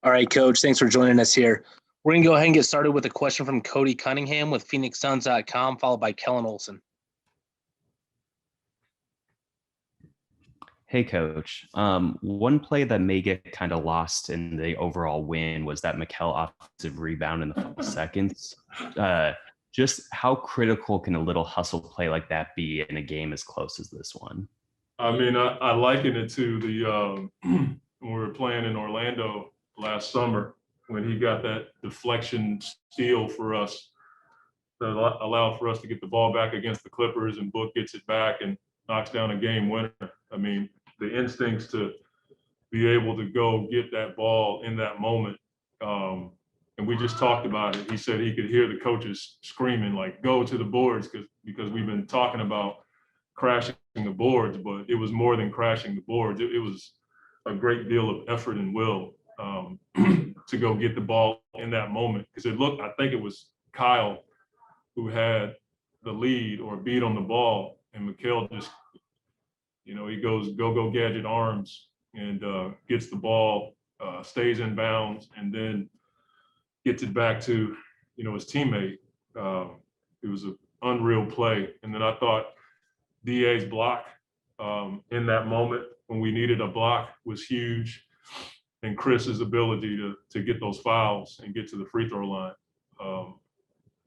All right, Coach. Thanks for joining us here. We're going to go ahead and get started with a question from Cody Cunningham with PhoenixSuns.com, followed by Kellen Olson. Hey, Coach. One play that may get kind of lost in the overall win was that Mikal offensive rebound in the final seconds. Just how critical can a little hustle play like that be in a game as close as this one? I mean, I liken it to the when we were playing in Orlando last summer when he got that deflection steal for us that allowed for us to get the ball back against the Clippers, and Book gets it back and knocks down a game winner. I mean, the instincts to be able to go get that ball in that moment. And we just talked about it. He said he could hear the coaches screaming, like, go to the boards, because we've been talking about crashing the boards, but it was more than crashing the boards. It was a great deal of effort and will to go get the ball in that moment. Because I think it was Kyle who had the lead or beat on the ball, and Mikal just, he goes go gadget arms and gets the ball, stays in bounds, and then gets it back to, his teammate. It was an unreal play. And then I thought DA's block in that moment when we needed a block was huge. And Chris's ability to get those fouls and get to the free throw line.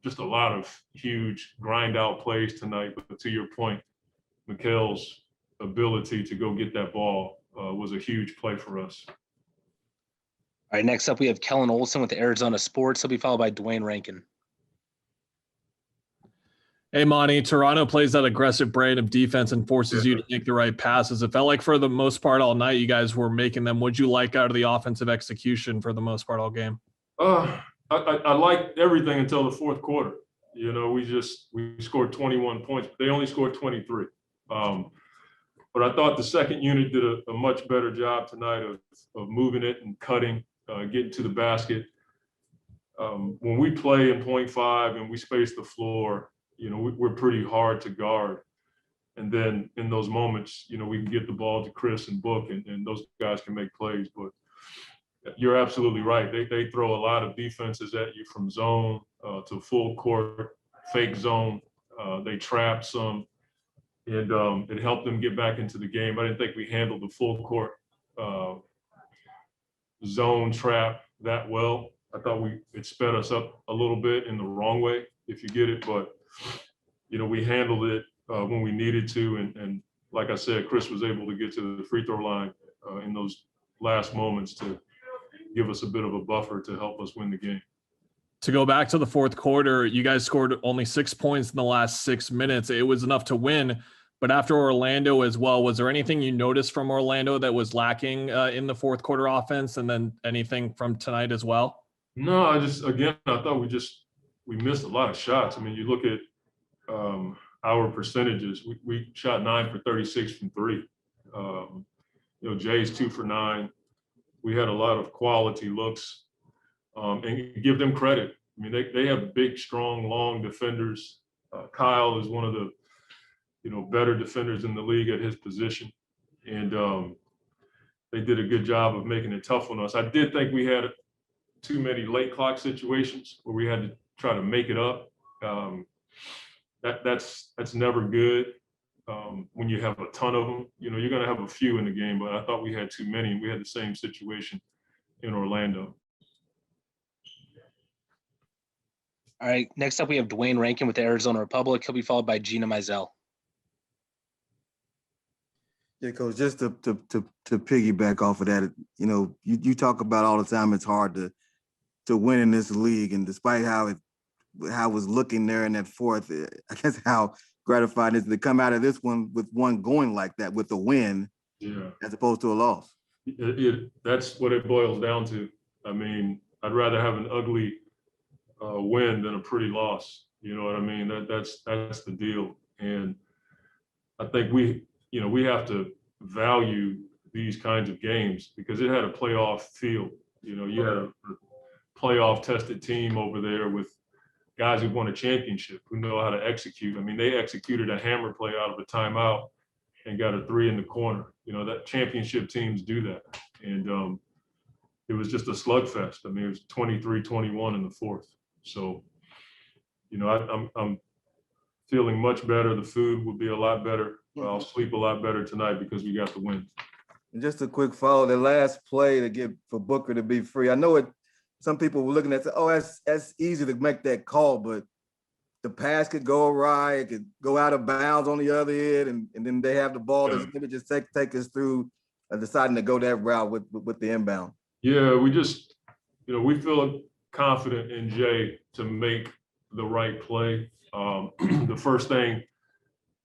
Just a lot of huge grind out plays tonight. But to your point, Mikal's ability to go get that ball was a huge play for us. All right, next up we have Kellen Olson with Arizona Sports. He'll be followed by Dwayne Rankin. Hey, Monty, Toronto plays that aggressive brand of defense and forces you to make the right passes. It felt like for the most part all night you guys were making them. What'd you like out of the offensive execution for the most part all game? I liked everything until the fourth quarter. We scored 21 points, but they only scored 23. But I thought the second unit did a much better job tonight of moving it and cutting, getting to the basket. When we play in 0.5 and we space the floor, we're pretty hard to guard. And then in those moments, we can get the ball to Chris and Book, and those guys can make plays. But you're absolutely right. They throw a lot of defenses at you from zone to full court, fake zone. They trap some, and it helped them get back into the game. I didn't think we handled the full court zone trap that well. I thought it sped us up a little bit in the wrong way, if you get it. But, we handled it when we needed to. And like I said, Chris was able to get to the free throw line in those last moments to give us a bit of a buffer to help us win the game. To go back to the fourth quarter, you guys scored only 6 points in the last 6 minutes. It was enough to win. But after Orlando as well, was there anything you noticed from Orlando that was lacking in the fourth quarter offense, and then anything from tonight as well? No, I thought we missed a lot of shots. I mean, you look at our percentages. We shot 9 for 36 from three. Jay's 2 for 9. We had a lot of quality looks, and give them credit. I mean, they have big, strong, long defenders. Kyle is one of the better defenders in the league at his position, and they did a good job of making it tough on us. I did think we had too many late clock situations where we had to try to make it up. That's never good when you have a ton of them. You're going to have a few in the game, but I thought we had too many. We had the same situation in Orlando. All right, next up we have Dwayne Rankin with the Arizona Republic. He'll be followed by Gina Mizell. Yeah, Coach, just to piggyback off of that, you talk about all the time it's hard to win in this league, and despite how it was looking there in that fourth, I guess how gratifying it is to come out of this one with one going like that with a win, as opposed to a loss. That's what it boils down to. I mean, I'd rather have an ugly win than a pretty loss. You know what I mean? That's the deal, and I think we have to value these kinds of games because it had a playoff feel. You had a playoff tested team over there with guys who won a championship, who know how to execute. I mean, they executed a hammer play out of a timeout and got a 3 in the corner. That championship teams do that. And it was just a slugfest. I mean, it was 23-21 in the fourth. So, you know, I'm feeling much better. The food will be a lot better. I'll sleep a lot better tonight because we got the win. And just a quick follow, the last play to get for Booker to be free. I know it. Some people were looking at, oh, that's easy to make that call, but the pass could go awry, it could go out of bounds on the other end, and then they have the ball. Yeah. Maybe just take us through deciding to go that route with the inbound. Yeah, we just, you know, we feel confident in Jay to make the right play. The first thing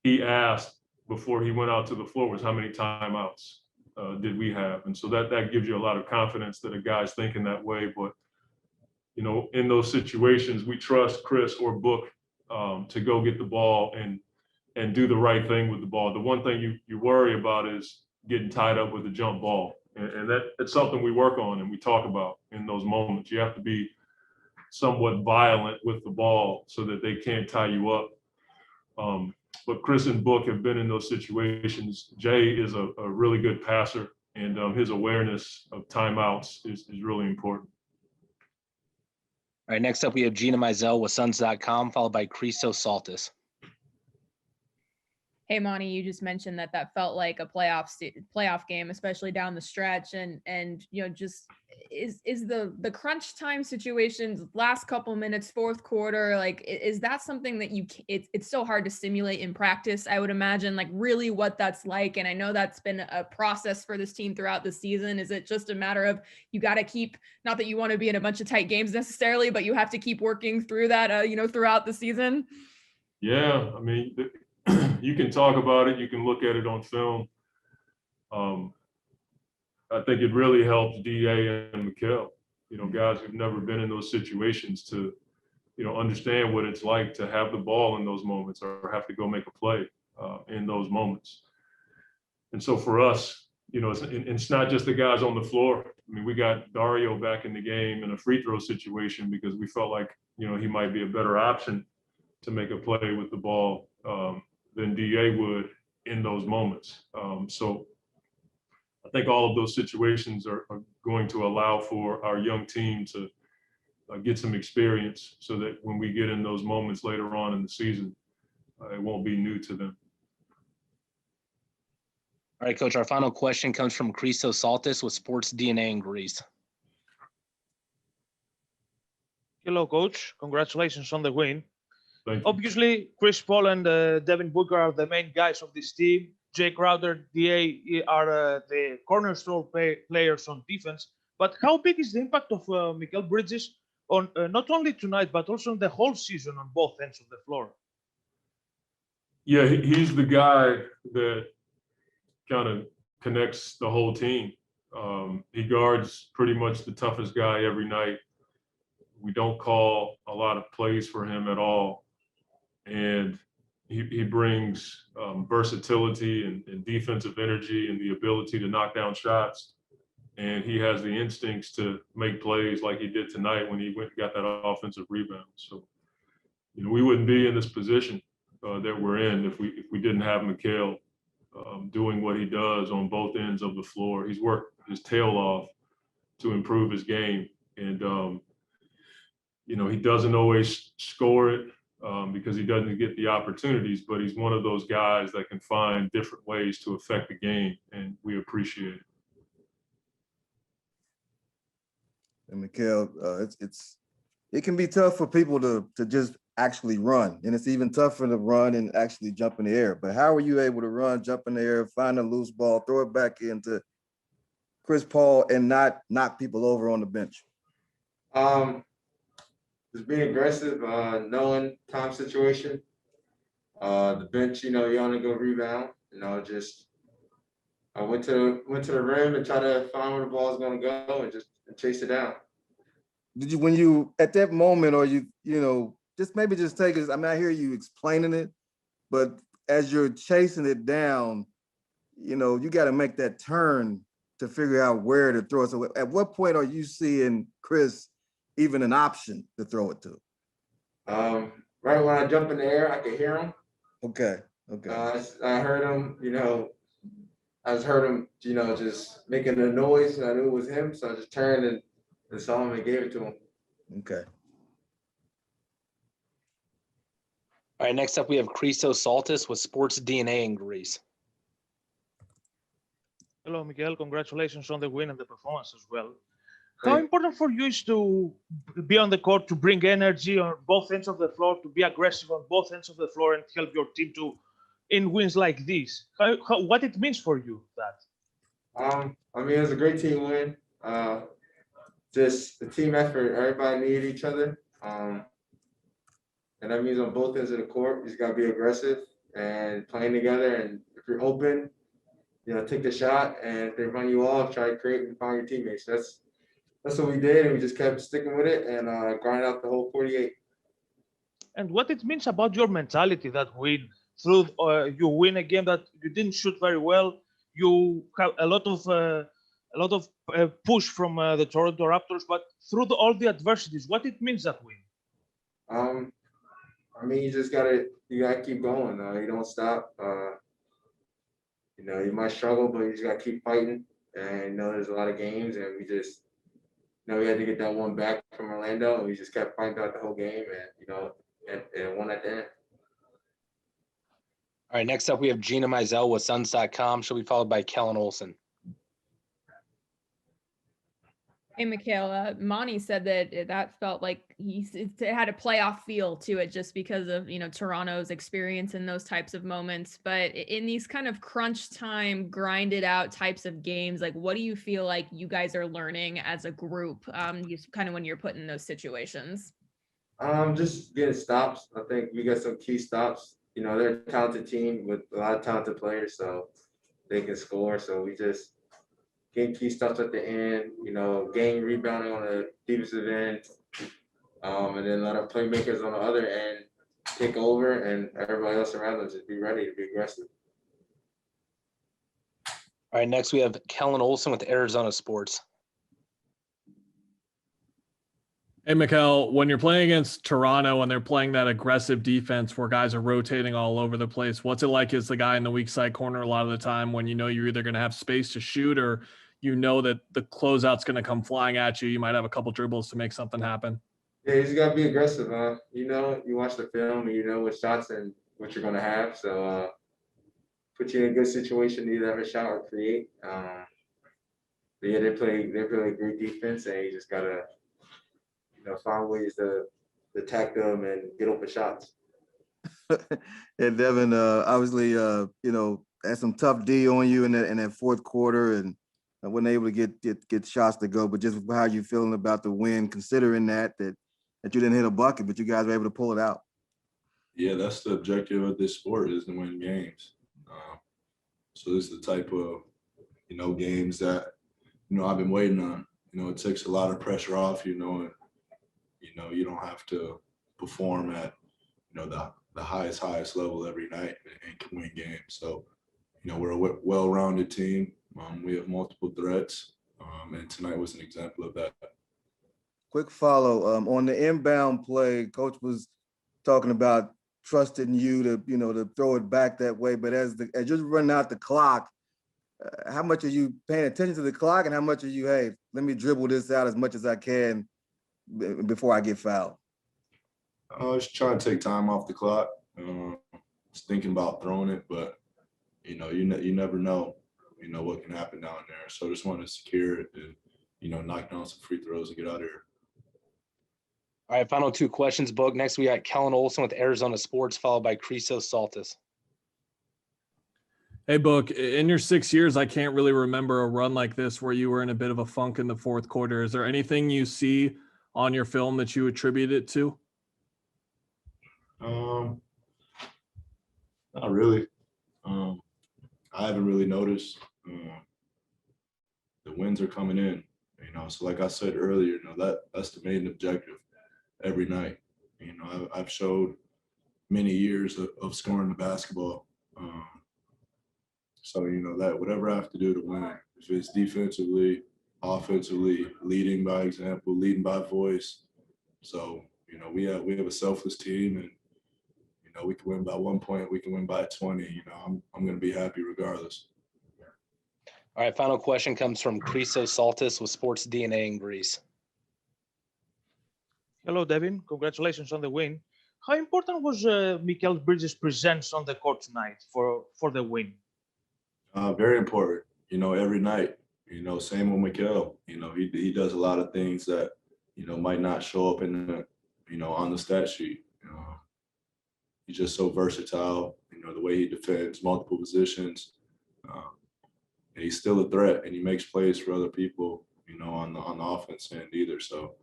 he asked before he went out to the floor was how many timeouts did we have? And so that gives you a lot of confidence that a guy's thinking that way. But, you know, in those situations, we trust Chris or Book to go get the ball and do the right thing with the ball. The one thing you worry about is getting tied up with a jump ball. And that's something we work on and we talk about in those moments. You have to be somewhat violent with the ball so that they can't tie you up. But Chris and Book have been in those situations. Jay is a really good passer, and his awareness of timeouts is really important. All right, next up we have Gina Mizell with Suns.com, followed by Christo Saltis. Hey, Monty, you just mentioned that felt like a playoff game, especially down the stretch. And you know, just is the crunch time situations, last couple minutes, fourth quarter, like, is that something that it's so hard to simulate in practice? I would imagine, like, really what that's like. And I know that's been a process for this team throughout the season. Is it just a matter of you got to keep, not that you want to be in a bunch of tight games necessarily, but you have to keep working through that, you know, throughout the season? Yeah, I mean, you can talk about it. You can look at it on film. I think it really helps DA and Mikal, you know, guys who've never been in those situations to, you know, understand what it's like to have the ball in those moments or have to go make a play in those moments. And so for us, you know, it's not just the guys on the floor. I mean, we got Dario back in the game in a free throw situation because we felt like, you know, he might be a better option to make a play with the ball than DA would in those moments. So I think all of those situations are going to allow for our young team to get some experience so that when we get in those moments later on in the season, it won't be new to them. All right, Coach, our final question comes from Christo Saltis with Sports DNA in Greece. Hello, Coach. Congratulations on the win. Thank you. Obviously, Chris Paul and Devin Booker are the main guys of this team. Jay Crowder, DA are the cornerstone players on defense. But how big is the impact of Mikal Bridges on not only tonight, but also on the whole season on both ends of the floor? Yeah, he's the guy that kind of connects the whole team. He guards pretty much the toughest guy every night. We don't call a lot of plays for him at all. And he brings versatility and defensive energy and the ability to knock down shots. And he has the instincts to make plays like he did tonight when he went and got that offensive rebound. So, you know, we wouldn't be in this position that we're in if we didn't have Mikal doing what he does on both ends of the floor. He's worked his tail off to improve his game. And, you know, he doesn't always score it because he doesn't get the opportunities, but he's one of those guys that can find different ways to affect the game, and we appreciate it. And Mikal, it can be tough for people to just actually run, and it's even tougher to run and actually jump in the air. But how are you able to run, jump in the air, find a loose ball, throw it back into Chris Paul, and not knock people over on the bench? Just being aggressive, knowing time situation. The bench, you know, you're on a good rebound. You know, just I went to the rim and try to find where the ball is going to go and just chase it down. Did you, when you at that moment, or you know, just take it? I mean, I hear you explaining it, but as you're chasing it down, you know, you got to make that turn to figure out where to throw it. So at what point are you seeing Chris even an option to throw it to? Right when I jump in the air, I could hear him. Okay. I heard him, you know, I just heard him, just making a noise, and I knew it was him, so I just turned and saw him and gave it to him. Okay. All right, next up we have Christos Saltis with Sports DNA in Greece. Hello, Miguel. Congratulations on the win and the performance as well. How Great. important for you is to be on the court, to bring energy on both ends of the floor, to be aggressive on both ends of the floor and help your team to in wins like this? What it means for you that? I mean, it was a great team win. Just the team effort. Everybody needed each other. And that means on both ends of the court, you just gotta be aggressive and playing together. And if you're open, take the shot. And if they run you off, try to create and find your teammates. That's what we did, and we just kept sticking with it and grind out the whole 48. And what it means about your mentality that win through you win a game that you didn't shoot very well. You have a lot of push from the Toronto Raptors, but through all the adversities, what it means that win? I mean, you gotta keep going. You don't stop. You might struggle, but you just gotta keep fighting. And there's a lot of games, and we just, we had to get that one back from Orlando, and we just kept fighting throughout the whole game, and and won at the end. All right, next up we have Gina Mizell with Suns.com. She'll be followed by Kellen Olson. Hey, Mikal, Monty said that felt like it had a playoff feel to it just because of, Toronto's experience in those types of moments. But in these kind of crunch time, grinded out types of games, like what do you feel like you guys are learning as a group, kind of when you're put in those situations? Just getting stops. I think we got some key stops. They're a talented team with a lot of talented players, so they can score. So we just getting key stops at the end, getting rebounding on the defensive end, and then let our playmakers on the other end take over, and everybody else around us just be ready to be aggressive. All right, next we have Kellen Olson with Arizona Sports. Hey, Mikal, when you're playing against Toronto and they're playing that aggressive defense where guys are rotating all over the place, what's it like as the guy in the weak side corner a lot of the time when you're either going to have space to shoot or that the closeout's going to come flying at you? You might have a couple dribbles to make something happen. Yeah, you just got to be aggressive. You watch the film and you know what shots and what you're going to have. So put you in a good situation to either have a shot or create. But yeah, they play great defense, and you just got to find ways to attack them and get open shots. And Devin, obviously, had some tough D on you in that fourth quarter, and I wasn't able to get shots to go. But just how you feeling about the win, considering that you didn't hit a bucket, but you guys were able to pull it out. Yeah, that's the objective of this sport, is to win games. So this is the type of games that I've been waiting on. It takes a lot of pressure off you, and you don't have to perform at the highest level every night and can win games. So we're a well-rounded team. We have multiple threats, and tonight was an example of that. Quick follow on the inbound play. Coach was talking about trusting you to throw it back that way. But as you're running out the clock, how much are you paying attention to the clock, and how much are you, hey, let me dribble this out as much as I can before I get fouled? Just trying to take time off the clock. Just thinking about throwing it, but you never know, what can happen down there. So just want to secure it and knock down some free throws and get out of here. All right, final two questions, Book. Next, we got Kellen Olson with Arizona Sports, followed by Christos Saltis. Hey, Book, in your 6 years, I can't really remember a run like this where you were in a bit of a funk in the fourth quarter. Is there anything you see on your film that you attribute it to? Not really. I haven't really noticed. The wins are coming in, so like I said earlier, that's the main objective every night. I've showed many years of scoring the basketball. So, that whatever I have to do to win, if it's defensively, offensively, leading by example, leading by voice. So, we have a selfless team, and, we can win by 1 point, we can win by 20. I'm going to be happy regardless. All right, final question comes from Chrysosaltis with Sports DNA in Greece. Hello, Devin. Congratulations on the win. How important was Mikal Bridges' presence on the court tonight for the win? Very important. Every night. Same with Mikal. He does a lot of things that might not show up in the on the stat sheet. He's just so versatile. The way he defends multiple positions. And he's still a threat, and he makes plays for other people. On the offense end either. So,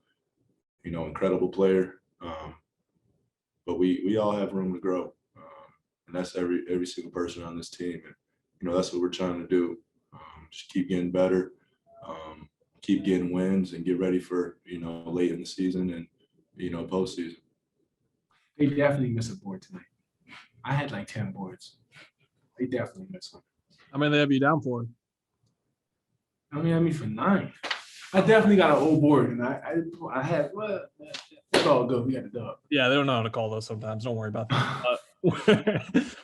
incredible player. But we all have room to grow, and that's every single person on this team. And that's what we're trying to do. Just keep getting better, keep getting wins, and get ready for late in the season and postseason. They definitely missed a board tonight. I had like 10 boards. They definitely missed one. How many they have you down for? I mean for 9. I definitely got an old board, and I had it's all good. We got the dub. Yeah, they don't know how to call those sometimes. Don't worry about that.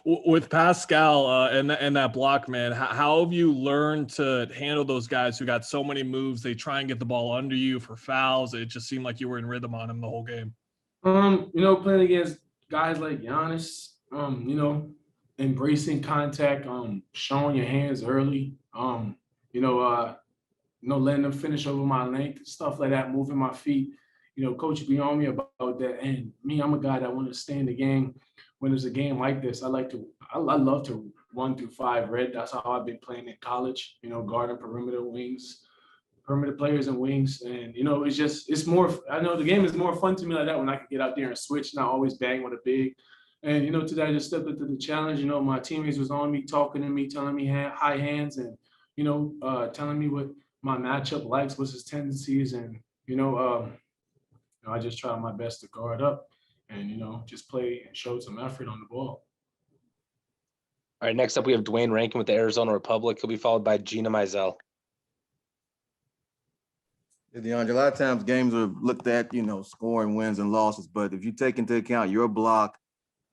With Pascal and that block, man, how have you learned to handle those guys who got so many moves? They try and get the ball under you for fouls. It just seemed like you were in rhythm on him the whole game. Playing against guys like Giannis, embracing contact, showing your hands early, letting them finish over my length, stuff like that, moving my feet. Coach be on me about that. And me, I'm a guy that want to stay in the game. When there's a game like this, I love to 1 through 5 red. That's how I've been playing in college, guarding perimeter players and wings. And, it's more, I know the game is more fun to me like that when I can get out there and switch, not always bang with a big. And, today I just stepped into the challenge. My teammates was on me, talking to me, telling me high hands and, telling me what my matchup likes, what's his tendencies. And, I just try my best to guard up and, just play and show some effort on the ball. All right, next up we have Dwayne Rankin with the Arizona Republic. He'll be followed by Gina Mizell. Yeah, Deandre, a lot of times games are looked at, scoring wins and losses, but if you take into account your block,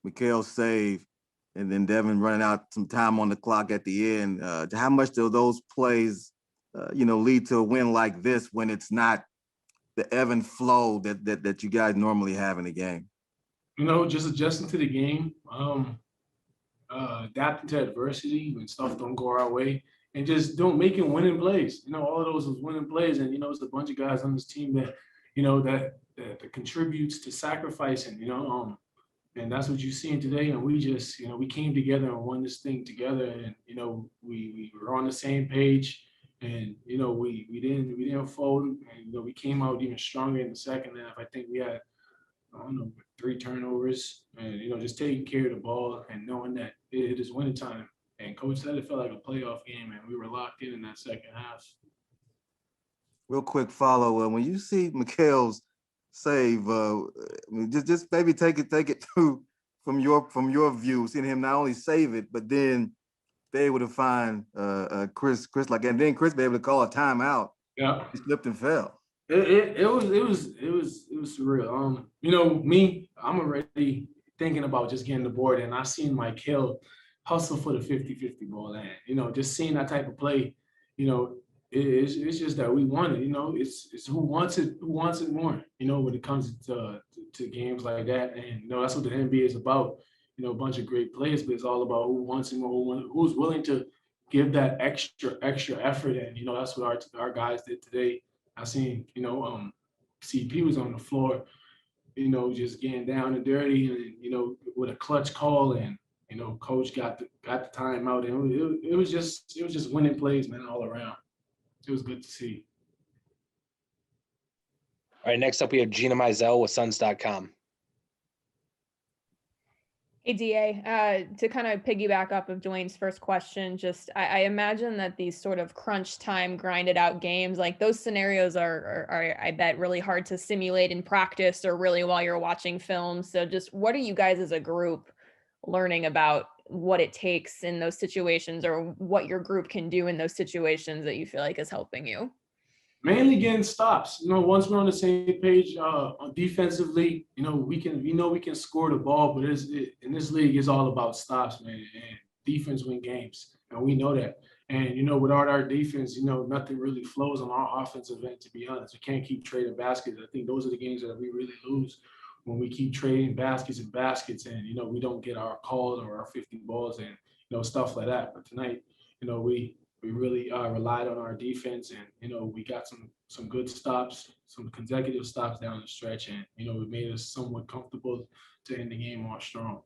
Mikal's save, and then Devin running out some time on the clock at the end, how much do those plays, lead to a win like this when it's not the ebb and flow that you guys normally have in a game? Just adjusting to the game, adapting to adversity when stuff don't go our way, and just making winning plays. All of those was winning plays, and it's a bunch of guys on this team that that contributes to sacrificing. And that's what you're seeing today. And we just we came together and won this thing together, and we were on the same page. And we didn't fold, and we came out even stronger in the second half. I think we had 3 turnovers, and just taking care of the ball and knowing that it is winning time. And Coach said it felt like a playoff game, and we were locked in that second half. Real quick follow. When you see Mikal's save, just maybe take it through from your view, seeing him not only save it, but then be able to find Chris and then Chris be able to call a timeout. Yeah, he slipped and fell. It was surreal. Me, I'm already thinking about just getting the board, and I've seen Mikal hustle for the 50-50 ball, and just seeing that type of play, it's just that we want it. It's who wants it more. When it comes to games like that, and that's what the NBA is about. A bunch of great players, but it's all about who wants it more, who's willing to give that extra effort. And, that's what our guys did today. I seen, CP was on the floor, just getting down and dirty and, with a clutch call, and, Coach got the timeout, and it was just winning plays, man, all around. It was good to see. All right, next up we have Gina Mizell with Suns.com. Hey, DA, to kind of piggyback up of Dwayne's first question, just I imagine that these sort of crunch time, grinded out games, like those scenarios are I bet really hard to simulate in practice or really while you're watching film. So just what are you guys as a group learning about what it takes in those situations, or what your group can do in those situations that you feel like is helping you? Mainly getting stops. Once we're on the same page defensively, we can score the ball, but in this league, it's all about stops, man. And defense win games, and we know that. And, you know, without our defense, you know, nothing really flows on our offensive end, to be honest. We can't keep trading baskets. I think those are the games that we really lose when we keep trading baskets and baskets and, you know, we don't get our calls or our 50 balls and, you know, stuff like that. But tonight, you know, we really relied on our defense and, you know, we got some good stops, some consecutive stops down the stretch. And, you know, it made us somewhat comfortable to end the game off strong.